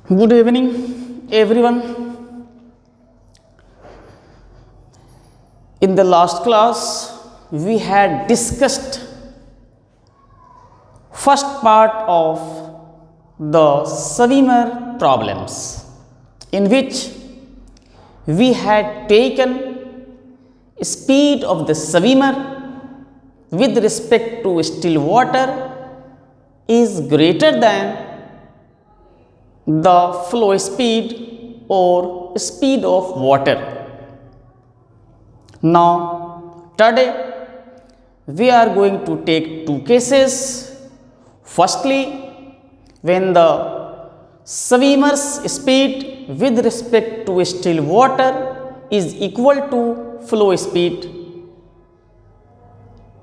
Good evening, everyone. In the last class, we had discussed first part of the swimmer problems, in which we had taken speed of the swimmer with respect to still water is greater than the flow speed or speed of water. Now, today we are going to take two cases. Firstly, when the swimmer's speed with respect to still water is equal to flow speed,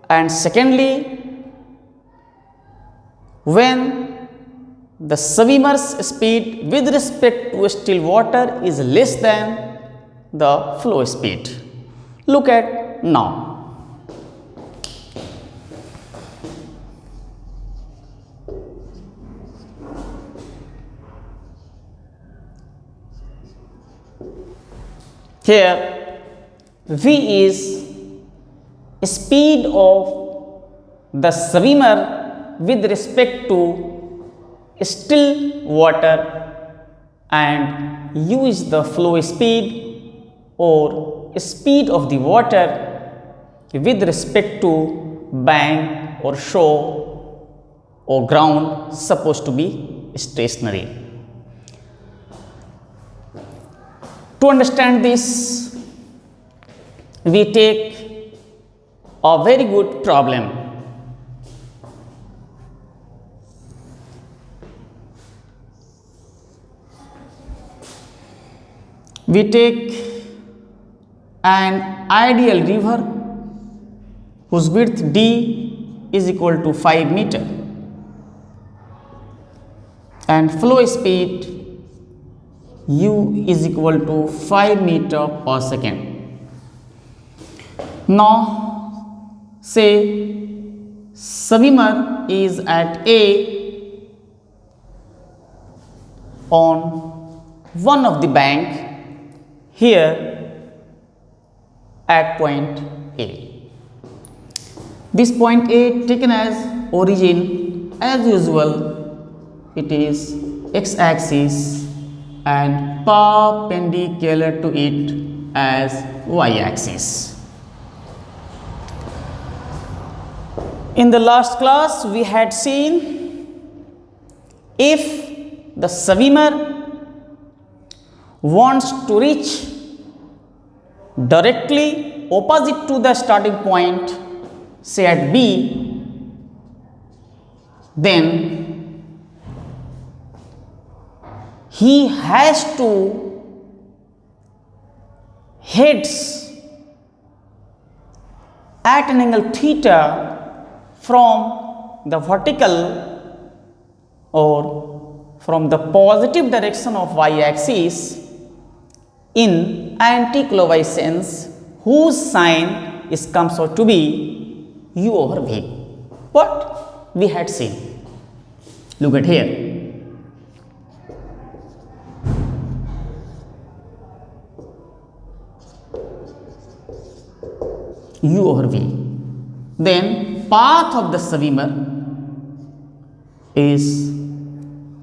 and secondly, when the swimmer's speed with respect to still water is less than the flow speed. Look at now. Here V is speed of the swimmer with respect to still water and U is the flow speed or speed of the water with respect to bank or shore or ground supposed to be stationary. To understand this, we take a very good problem. We take an ideal river whose width D is equal to 5 meter and flow speed U is equal to 5 meter per second. Now, say swimmer is at A on one of the bank here at point A. This point A taken as origin, as usual it is x-axis and perpendicular to it as y-axis. In the last class we had seen if the swimmer wants to reach directly opposite to the starting point, say at B, then he has to heads at an angle theta from the vertical or from the positive direction of y-axis in anti-clockwise sense, whose sign is comes out to be U over V. What we had seen. Look at here. U over V. Then path of the swimmer is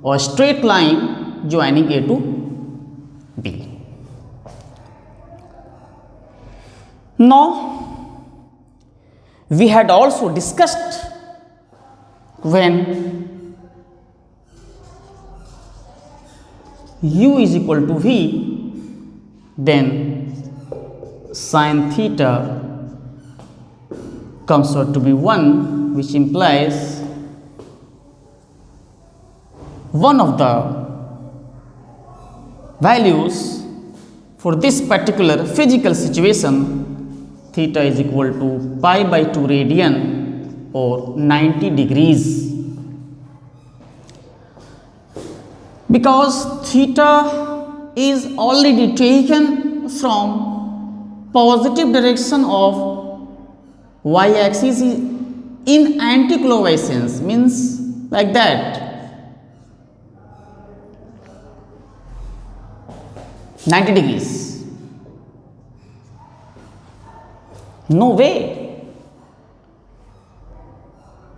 a straight line joining A to B. Now, we had also discussed when U is equal to V, then sin theta comes out to be 1, which implies one of the values for this particular physical situation, theta is equal to pi by 2 radian or 90 degrees. Because theta is already taken from positive direction of y-axis in anti-clockwise sense, means like that. 90 degrees. No way.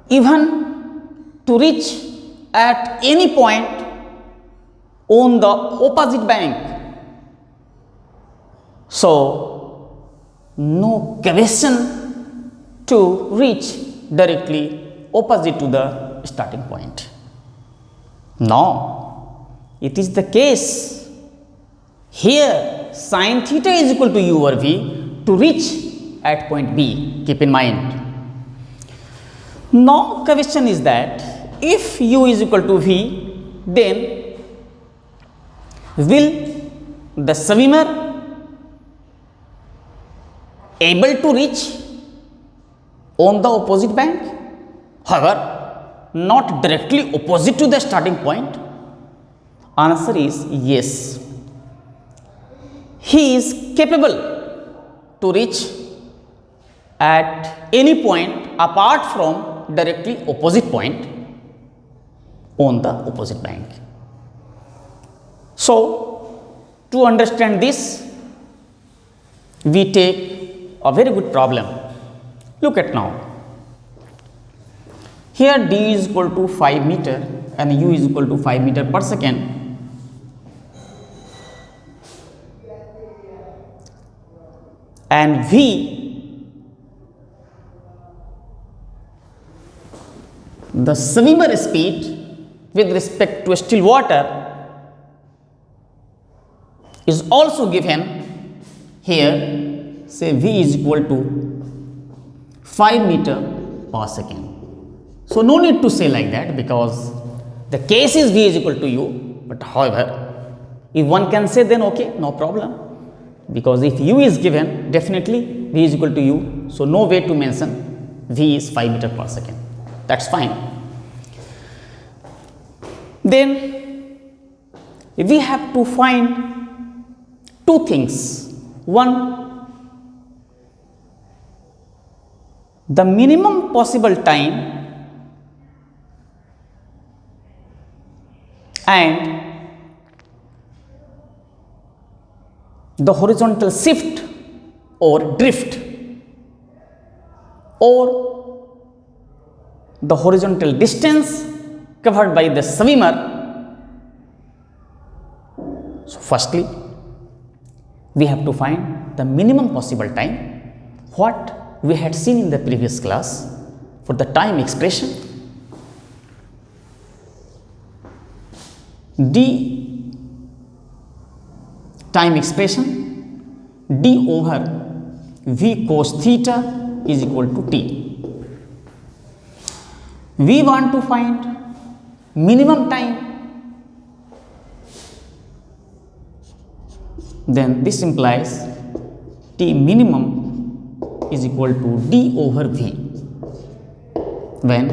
Even to reach at any point on the opposite bank. So, no question to reach directly opposite to the starting point. No, it is the case. Here, sin theta is equal to u over v to reach at point B. Keep in mind. Now, question is that if u is equal to v, then will the swimmer able to reach on the opposite bank? However, not directly opposite to the starting point. Answer is yes. He is capable to reach at any point apart from directly opposite point on the opposite bank. So, to understand this, we take a very good problem. Look at now. Here d is equal to 5 meter and u is equal to 5 meter per second. And v, the swimmer speed with respect to still water, is also given here. Say v is equal to 5 meter per second. So, no need to say like that because the case is v is equal to u, but however, if one can say then okay, no problem, because if u is given definitely v is equal to u. So, no way to mention v is 5 meter per second, that is fine. Then we have to find two things. One, the minimum possible time and the horizontal shift or drift or the horizontal distance covered by the swimmer. So, firstly, we have to find the minimum possible time, what we had seen in the previous class for the time expression. D time expression d over v cos theta is equal to t. We want to find minimum time, then this implies t minimum is equal to d over v when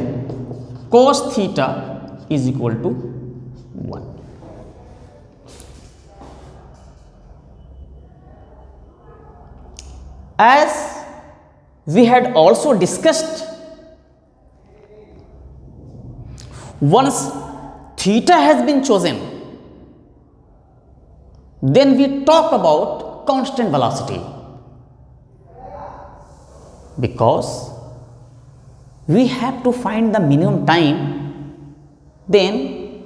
cos theta is equal to 1. As we had also discussed, once theta has been chosen, then we talk about constant velocity, because we have to find the minimum time, then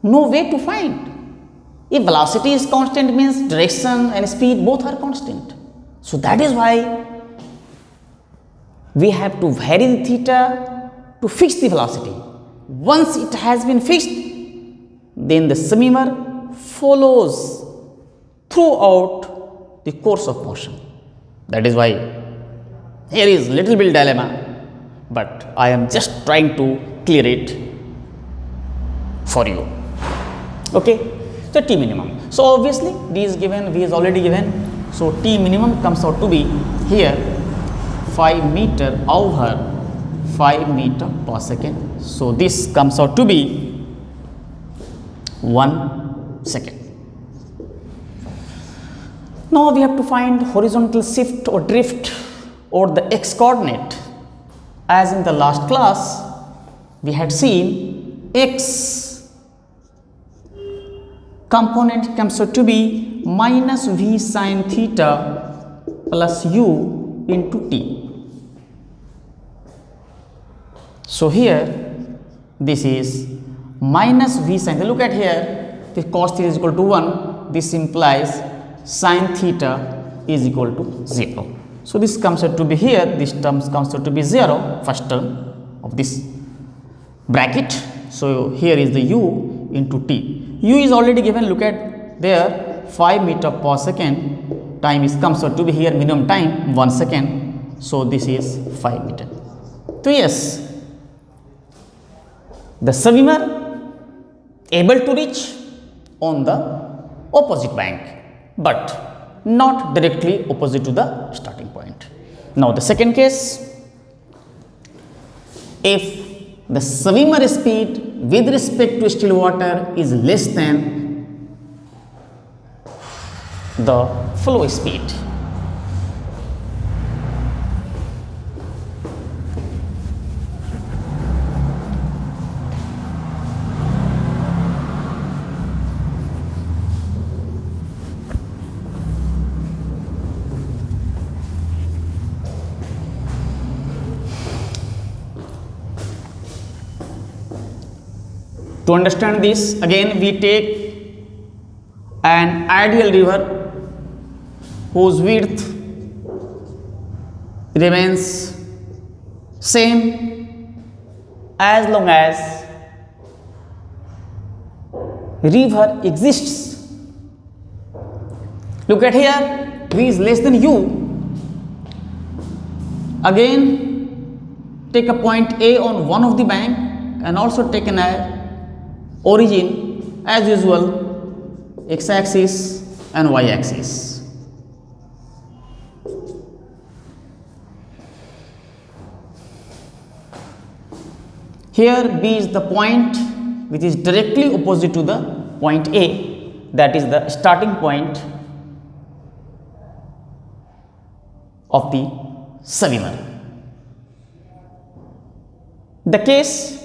no way to find. If velocity is constant means direction and speed both are constant. So, that is why we have to vary the theta to fix the velocity. Once it has been fixed, then the swimmer follows throughout the course of motion. That is why here is little bit dilemma, but I am just trying to clear it for you. Okay, so T minimum. So, obviously, D is given, V is already given. So, T minimum comes out to be here 5 meter over 5 meter per second. So, this comes out to be 1 second. Now, we have to find horizontal shift or drift or the x coordinate. As in the last class, we had seen x component comes out to be minus v sin theta plus u into t. So here this is minus v sin, look at here, this cos theta is equal to 1, this implies sin theta is equal to 0. So this comes out to be here, this term comes out to be 0, first term of this bracket. So here is the u into t. U is already given, look at there, 5 meter per second, time is comes out to be here, minimum time 1 second. So this is 5 meter. So yes, the swimmer able to reach on the opposite bank, but not directly opposite to the starting point. Now the second case, if the swimmer speed with respect to still water is less than the flow speed. To understand this, again we take an ideal river whose width remains same as long as river exists. Look at here, v is less than u. Again take a point A on one of the bank and also take an origin as usual, x-axis and y-axis. Here B is the point which is directly opposite to the point A, that is the starting point of the swimmer. The case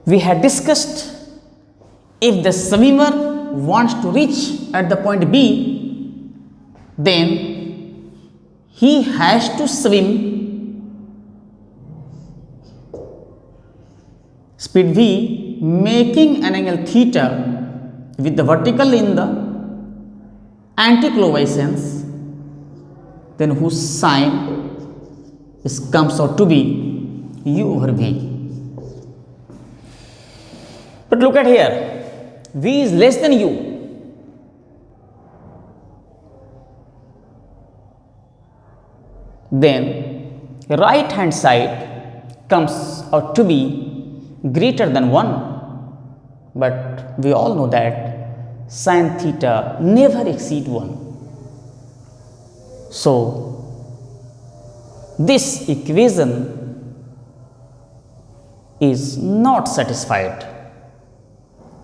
we had discussed, if the swimmer wants to reach at the point B, then he has to swim speed v making an angle theta with the vertical in the anti-clockwise sense, then whose sign comes out to be u over v. But look at here, v is less than u. Then right hand side comes out to be greater than 1, but we all know that sin theta never exceed 1. So this equation is not satisfied.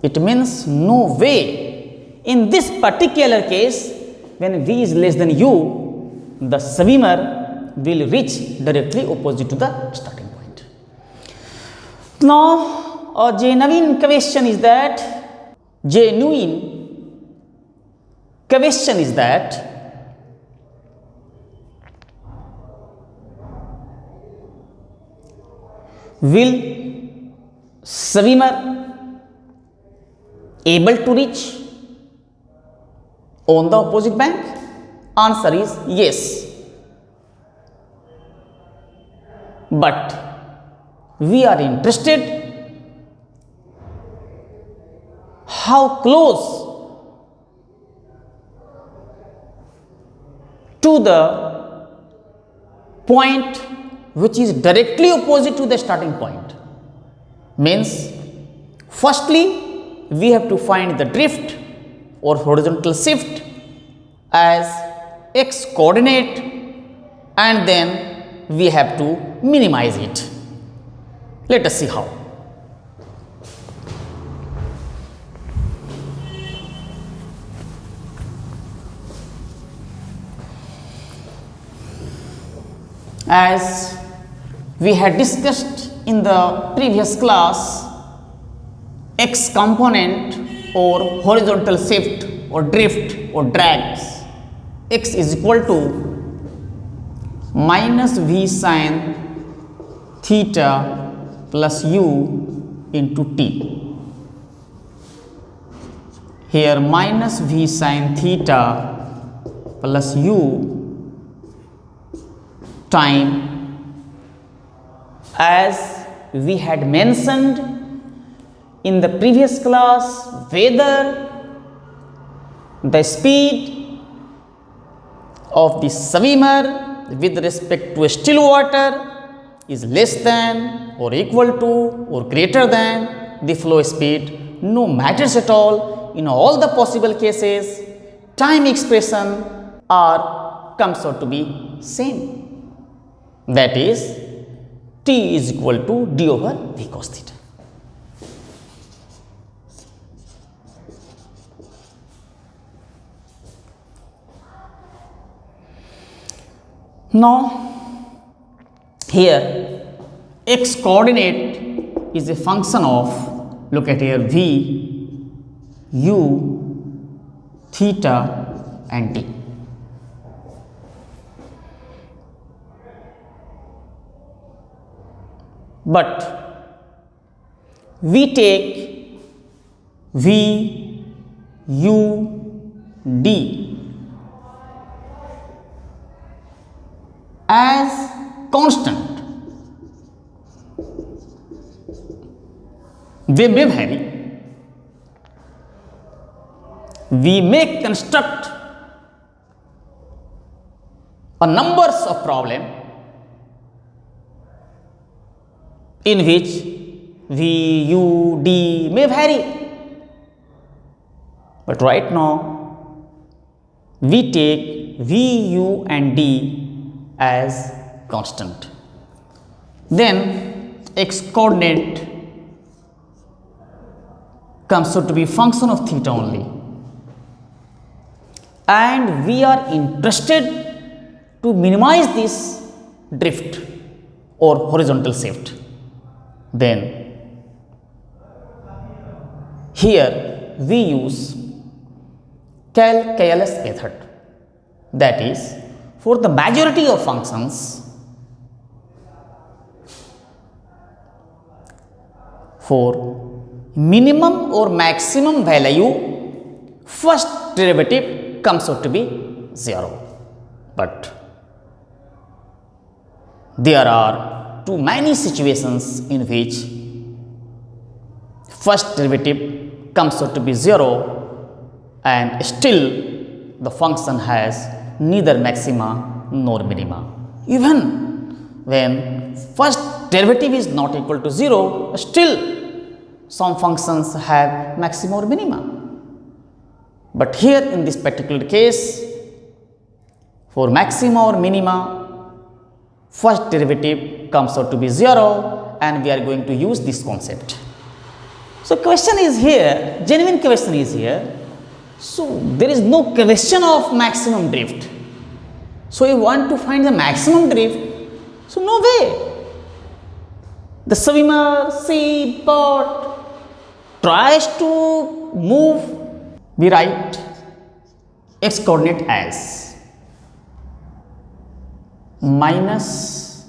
It means no way. In this particular case, when v is less than u, the swimmer will reach directly opposite to the starting point. Now, a genuine question is that, will swimmer able to reach on the opposite bank? Answer is yes. But we are interested how close to the point which is directly opposite to the starting point. Means, firstly, we have to find the drift or horizontal shift as x coordinate, and then we have to minimize it. Let us see how. As we had discussed in the previous class, x component or horizontal shift or drift or drags x is equal to minus v sin theta plus u into t. Here minus v sin theta plus u time, as we had mentioned in the previous class, whether the speed of the swimmer with respect to still water is less than or equal to or greater than the flow speed, no matters at all. In all the possible cases, time expression comes out to be same. That is, t is equal to d over v cos theta. Now, here x coordinate is a function of, look at here, v, u, theta and t. But we take v, u, d as constant. They may vary. We may construct a numbers of problem in which v, u, d may vary. But right now we take v, u and d as constant. Then x coordinate comes out to be function of theta only, and we are interested to minimize this drift or horizontal shift. Then here we use calculus method, that is, for the majority of functions, for minimum or maximum value, first derivative comes out to be 0. But there are too many situations in which first derivative comes out to be 0 and still the function has neither maxima nor minima. Even when first derivative is not equal to 0, still some functions have maxima or minima. But here in this particular case, for maxima or minima, first derivative comes out to be 0 and we are going to use this concept. So question is here, genuine question is here. So there is no question of maximum drift. So you want to find the maximum drift, so no way. The swimmer, sea, boat tries to move. We write x coordinate as minus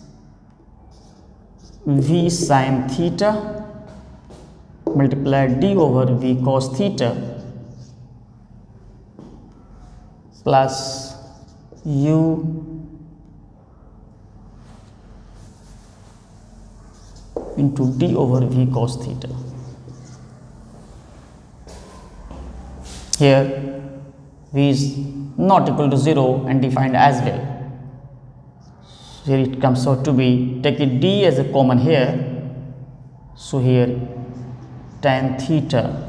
v sin theta multiply d over v cos theta plus u into d over v cos theta. Here v is not equal to 0 and defined as well. So here it comes out to be, take it d as a common here. So here tan theta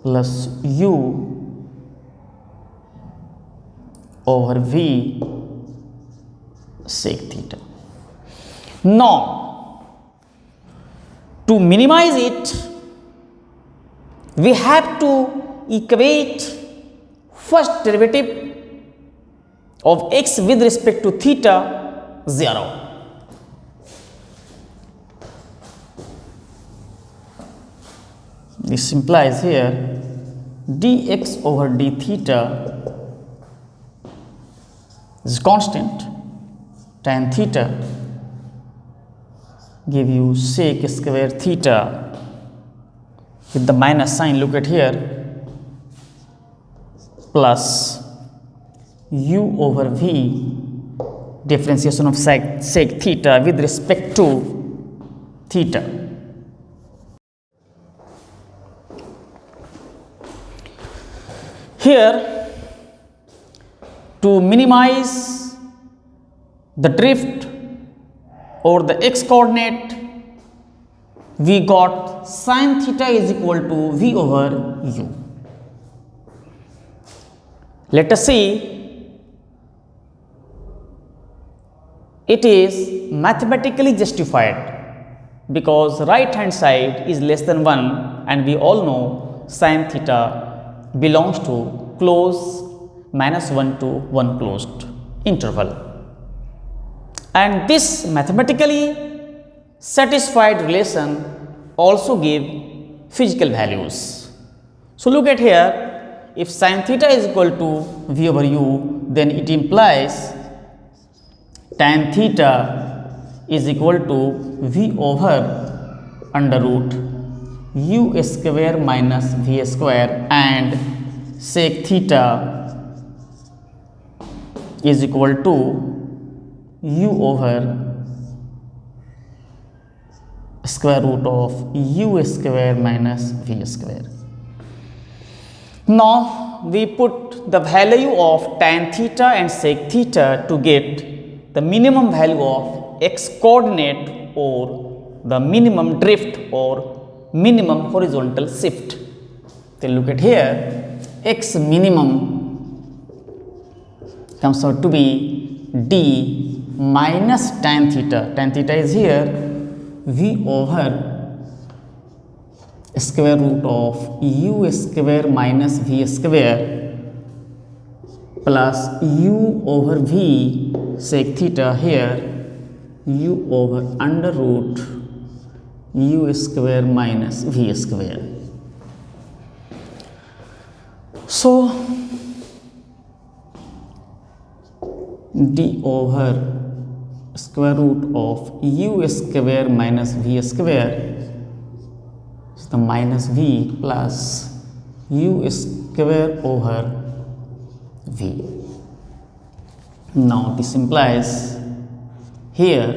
plus u over v sec theta. Now, to minimize it, we have to equate first derivative of x with respect to theta 0. this implies here dx over d theta is constant. Tan theta give you sec square theta with the minus sign, look at here, plus u over v differentiation of sec theta with respect to theta. Here, to minimize the drift or the x coordinate, we got sin theta is equal to v over u. Let us see, it is mathematically justified because right hand side is less than 1 and we all know sin theta belongs to closed -1 to 1 closed interval. And this mathematically satisfied relation also give physical values. So look at here, if sin theta is equal to v over u, then it implies tan theta is equal to v over under root u square minus v square, and sec theta is equal to u over square root of u square minus v square. Now we put the value of tan theta and sec theta to get the minimum value of x coordinate or the minimum drift or minimum horizontal shift. Then look at here, x minimum comes out to be d minus tan theta. Tan theta is here, v over square root of u square minus v square plus u over v sec theta, here u over under root u square minus v square. So d over square root of u square minus v square is the minus v plus u square over v. Now this implies here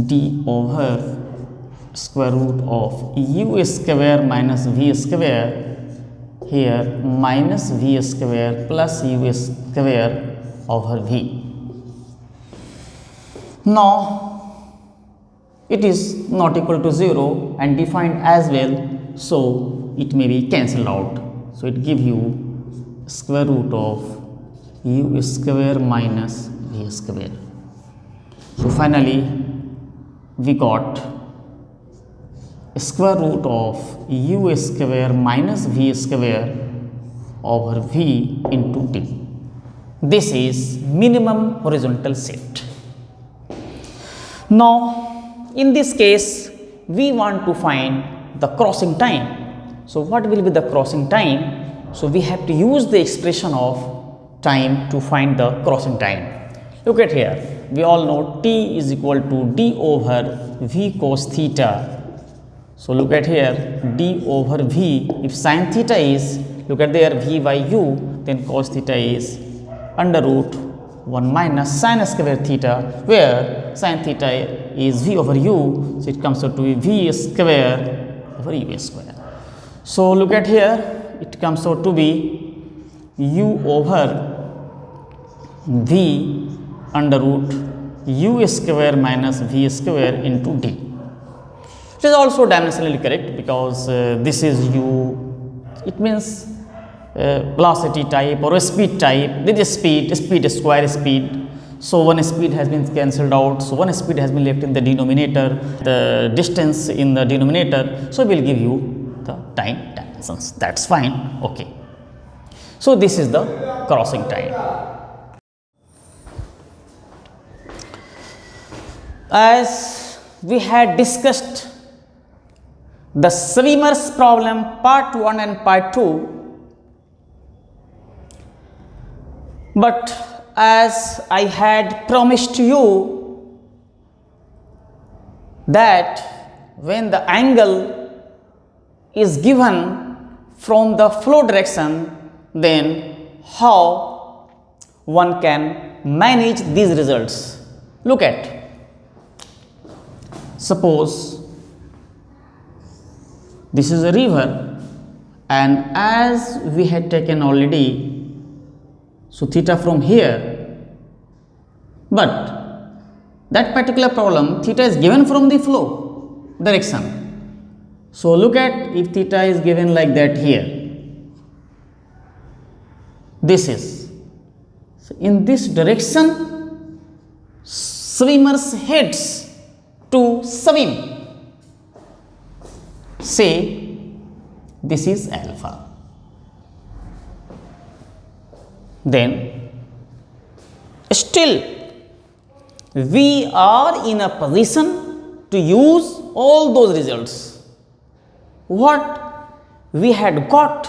d over square root of u square minus v square, here minus v square plus u square over v. Now it is not equal to 0 and defined as well, so it may be cancelled out. So it gives you square root of u square minus v square. So finally we got square root of u square minus v square over v into d. This is minimum horizontal shift. Now in this case we want to find the crossing time. So what will be the crossing time? So we have to use the expression of time to find the crossing time. Look at here, we all know t is equal to d over v cos theta. So look at here, d over v, if sin theta is, look at there, v by u, then cos theta is under root 1 minus sin square theta, where sin theta is v over u, so it comes out to be v square over u square. So look at here, it comes out to be u over v under root u square minus v square into d. It is also dimensionally correct because this is u, it means velocity type or speed type. This is speed square speed. So one speed has been cancelled out. So one speed has been left in the denominator, the distance in the denominator. So we will give you the time dimensions. That's fine. Okay. So this is the crossing time. As we had discussed the swimmer's problem part 1 and part 2, but as I had promised you that when the angle is given from the flow direction, then how one can manage these results. Look at, suppose this is a river, and as we had taken already, so theta from here, but that particular problem theta is given from the flow direction. So look at, if theta is given like that here, this is, so in this direction swimmers heads to swim, say this is alpha, then still we are in a position to use all those results what we had got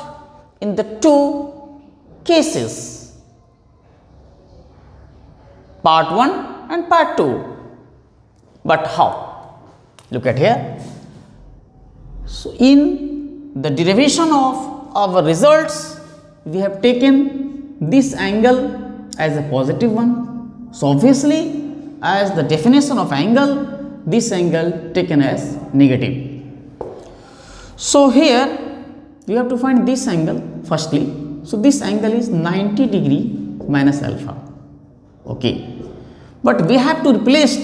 in the two cases, part 1 and part 2. But how? Look at here. So in the derivation of our results, we have taken this angle as a positive one. So obviously, as the definition of angle, this angle taken as negative. So here we have to find this angle firstly. So this angle is 90 degree minus alpha. Okay, but we have to replace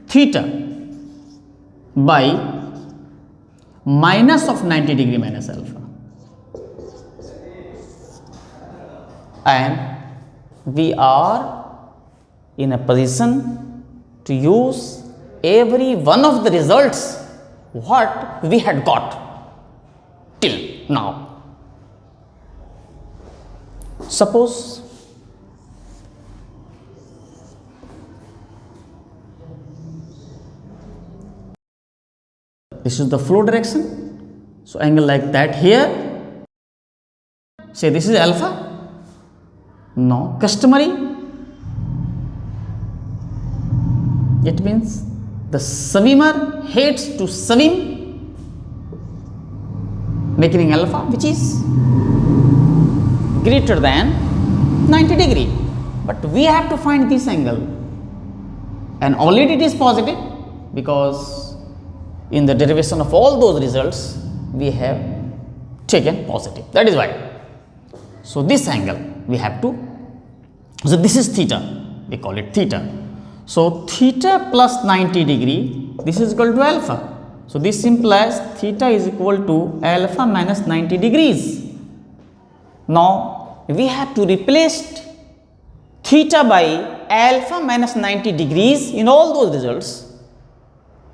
theta by minus of 90 degree minus alpha, and we are in a position to use every one of the results what we had got till now. Suppose this is the flow direction, so angle like that here, say this is alpha. Now customary, it means the swimmer heads to swim, making alpha which is greater than 90 degree, but we have to find this angle, and already it is positive because in the derivation of all those results we have taken positive, that is why. So this angle we have to, so this is theta, we call it theta. So theta plus 90 degree, this is equal to alpha. So this implies theta is equal to alpha minus 90 degrees. Now we have to replace theta by alpha minus 90 degrees in all those results,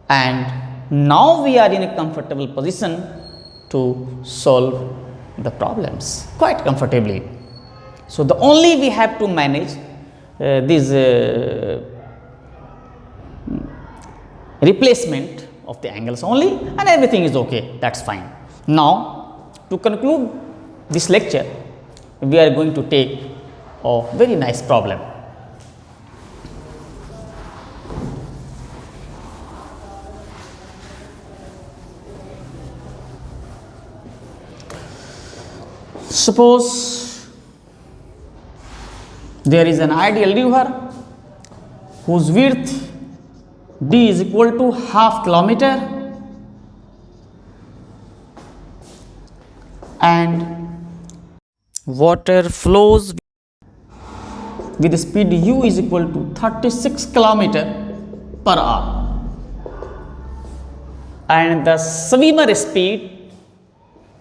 and now we are in a comfortable position to solve the problems quite comfortably. So the only we have to manage this replacement of the angles only, and everything is okay, that's fine. Now to conclude this lecture, we are going to take a very nice problem. Suppose there is an ideal river whose width d is equal to half kilometer, and water flows with speed u is equal to 36 kilometer per hour, and the swimmer speed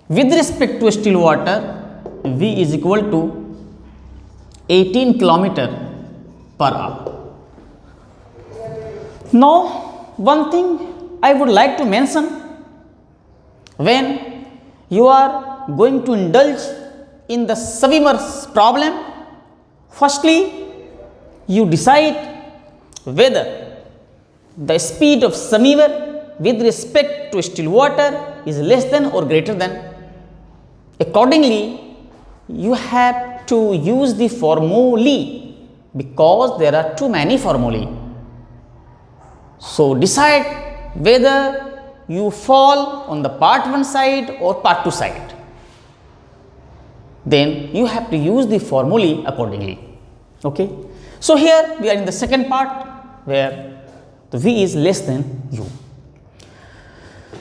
with respect to still water v is equal to 18 kilometer per hour. Now one thing I would like to mention, when you are going to indulge in the swimmer's problem, firstly you decide whether the speed of swimmer with respect to still water is less than or greater than. Accordingly, you have to use the formulae because there are too many formulae. So, decide whether you fall on the part 1 side or part 2 side. Then you have to use the formulae accordingly. Okay. So, here we are in the second part where the V is less than U.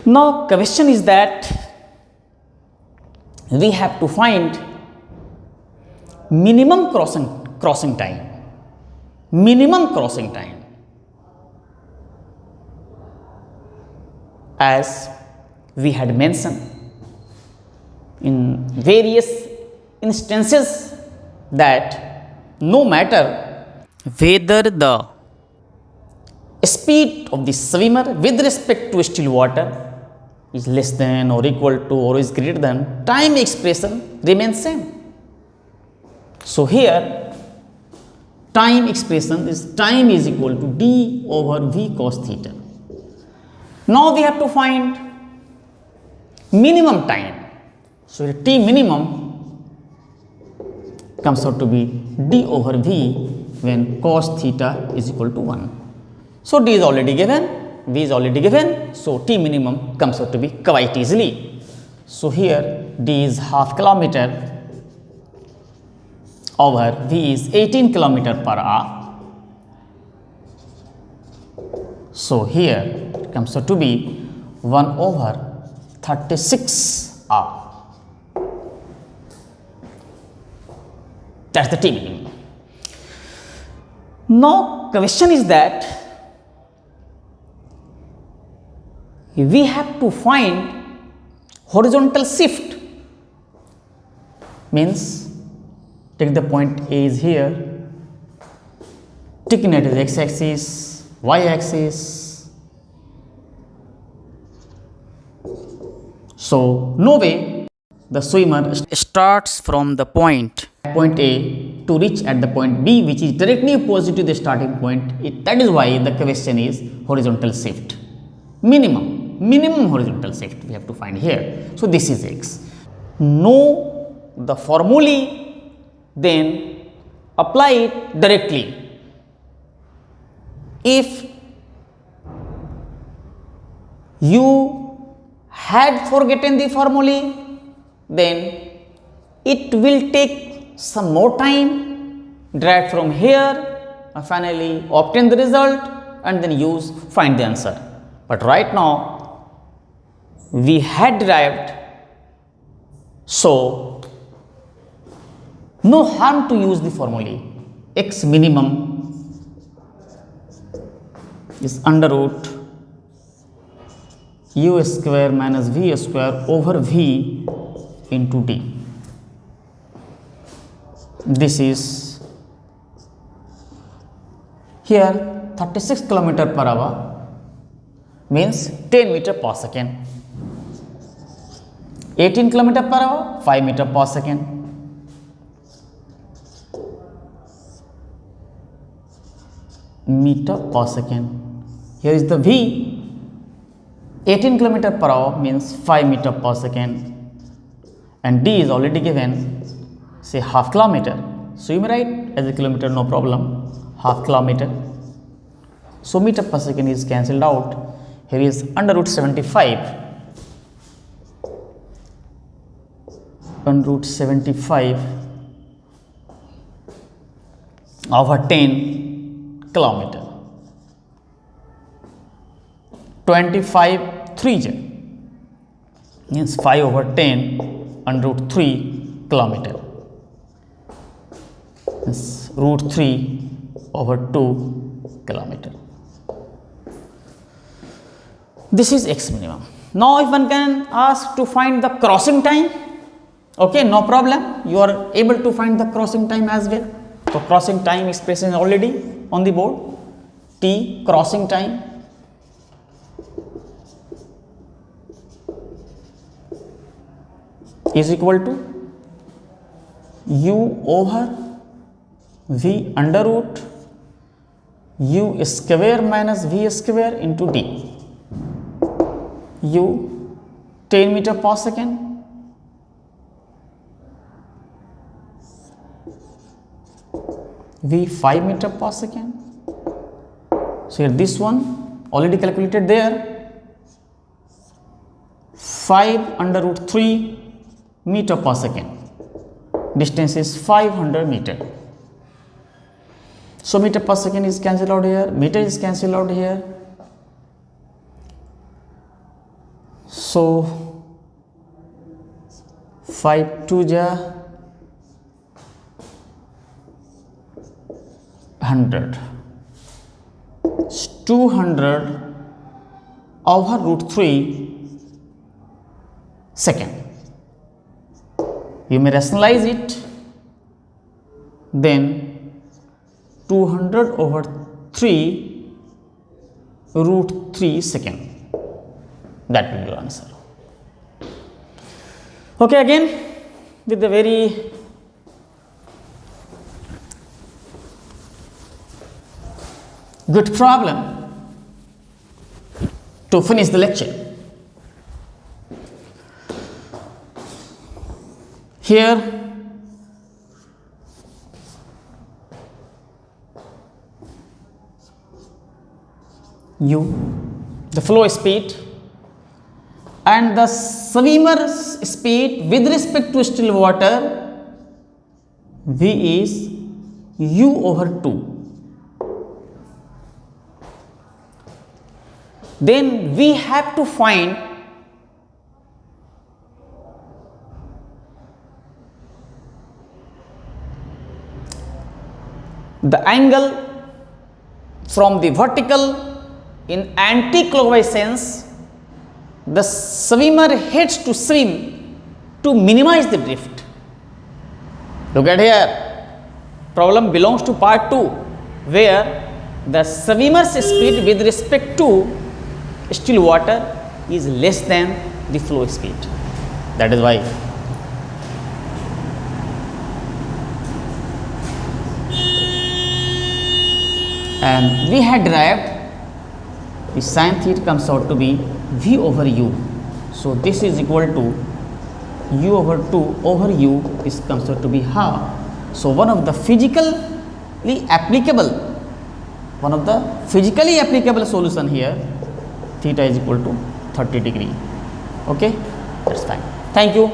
Now, question is that we have to find minimum crossing time. Minimum crossing time. As we had mentioned in various instances that no matter whether the speed of the swimmer with respect to still water is less than or equal to or is greater than, time expression remains same. So, here time expression is time is equal to d over v cos theta. Now, we have to find minimum time. So, T minimum comes out to be d over v when cos theta is equal to 1. So, d is already given, v is already given. So, T minimum comes out to be quite easily. So, here d is half kilometer over v is 18 kilometer per hour. So, here it comes out to be 1 over 36 hour. That is the T minimum. Now, question is that we have to find horizontal shift, means take the point A is here, taking it as x axis, y axis. So, no way the swimmer starts from the point A to reach at the point B, which is directly opposite to the starting point. That is why the question is horizontal shift. Minimum horizontal shift we have to find here. So, this is x. Know the formulae, then apply it directly. If you had forgotten the formulae, then it will take some more time, drag from here and finally obtain the result and then find the answer. But right now we had derived, so no harm to use the formulae. X minimum is under root u square minus v square over v into d. This is here 36 kilometer per hour means 10 meter per second. 18 kilometer per hour 5 meter per second. Meter per second. Here is the v. 18 kilometer per hour means 5 meter per second, and d is already given, say half kilometer. So, you may write as a kilometer, no problem, half kilometer. So, meter per second is cancelled out. Here is under root 75. Under root 75 over 10 kilometer. 25 3 means 5 over 10 under root 3 kilometer. Means root 3 over 2 kilometer. This is x minimum. Now, if one can ask to find the crossing time, okay, no problem, you are able to find the crossing time as well. So, crossing time expression is already on the board. T crossing time is equal to u over v under root u square minus v square into d. U 10 meter per second. V 5 meter per second. So here this one already calculated there. 5 under root 3 meter per second. Distance is 500 meter. So meter per second is cancelled out here, meter is cancelled out here. So 5 2 ja 100. 200 over root 3 second. You may rationalize it, then 200 over 3 root 3 second. That will be your answer. Okay, again with the very good problem to finish the lecture. Here u, the flow speed, and the swimmer's speed with respect to still water, v is u over 2. Then we have to find the angle from the vertical in anti-clockwise sense. The swimmer heads to swim to minimize the drift. Look at here, problem belongs to part 2, where the swimmer's speed with respect to still water is less than the flow speed. That is why and we had derived the sin theta comes out to be v over u. So this is equal to u over 2 over u. This comes out to be half. So one of the physically applicable solution here, theta is equal to 30 degree. Okay, that's fine. Thank you.